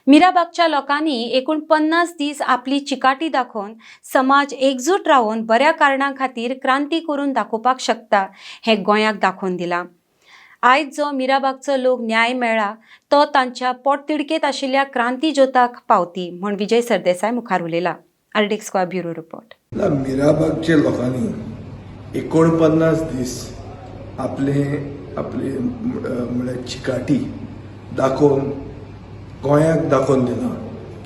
मिराबागच्या लोकांनी एकूण 50 दीस आपली चिकाटी दाखोवन समाज एकजूट रावून बऱ्या कारणां खातीर क्रांती करून दाखोवपाक शकता हे गोंयाक दाखोवन दिला। आयज जो मिराबागचो लोक न्याय मेळ्ळा तो तांच्या पोटतिडकेत आशिल्ल्या क्रांती ज्योताक पावती म्हण विजय सरदेसाय मुखार उलयला। आर्टिक्स स्क्वेअर ब्युरो रिपोर्ट। मिराबागच्या लोकांनी 49 दीस आपले चिकाटी दाखोवन गोंयाक दाखोवन दिला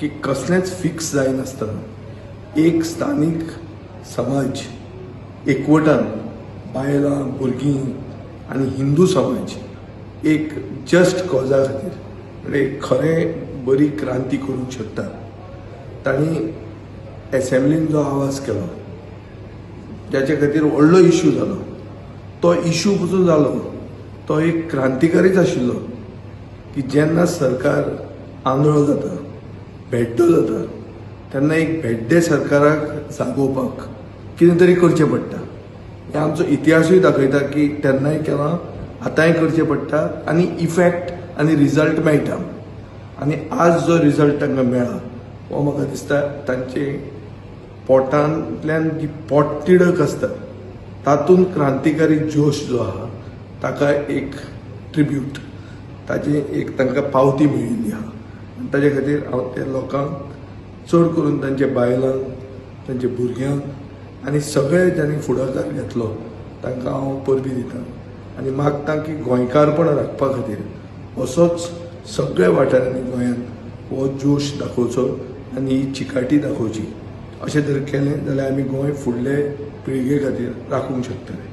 की कसलेंच फिक्स जायनासतना एक स्थानीक समाज एकवटान बायलां भुरगीं आनी हिंदू समाज एक जस्ट कॉजा खातीर म्हणजे खरें बरी क्रांती करूंक शकता। तांणी एसेंब्लीन जो आवाज केलो जाचे खातीर व्हडलो इश्यू जालो, तो इश्यू जो जालो तो एक क्रांतिकारीच आशिल्लो की जेन्ना सरकार आंधळो जाता, भेड्डो जाता, तेन्ना एक भेड्डे सरकाराक जागोवपाक कितें तरी करचें पडटा। हे आमचो इतिहासूय दाखयता की तेन्नाय केलां, आतांय करचें पडटा आनी इफेक्ट आनी रिजल्ट मेळटा। आनी आज जो रिजल्ट तांकां मेळ्ळा हो म्हाका दिसता तांचे पोटांतल्यान जी पोटतिडक आसता तातूंत क्रांतिकारी जोश जो आहा ताका एक ट्रिब्यूट, ताची एक तांकां पावती मेळिल्ली आहा। ताचे खातीर हांव त्या लोकांक चड करून तांच्या बायलांक, तांच्या भुरग्यांक आनी सगळे ज्यांनी फुडाकार घेतलो तांकां हांव परबी दितां आनी मागतां की गोंयकारपण राखपा खातीर असोच सगळ्या वाठारांनी गोंयांत हो जोश दाखोवचो आनी ही चिकाटी दाखोवची। अशें जर केलें जाल्यार आमी गोंय फुडले पिळगे खातीर राखूंक शकतले।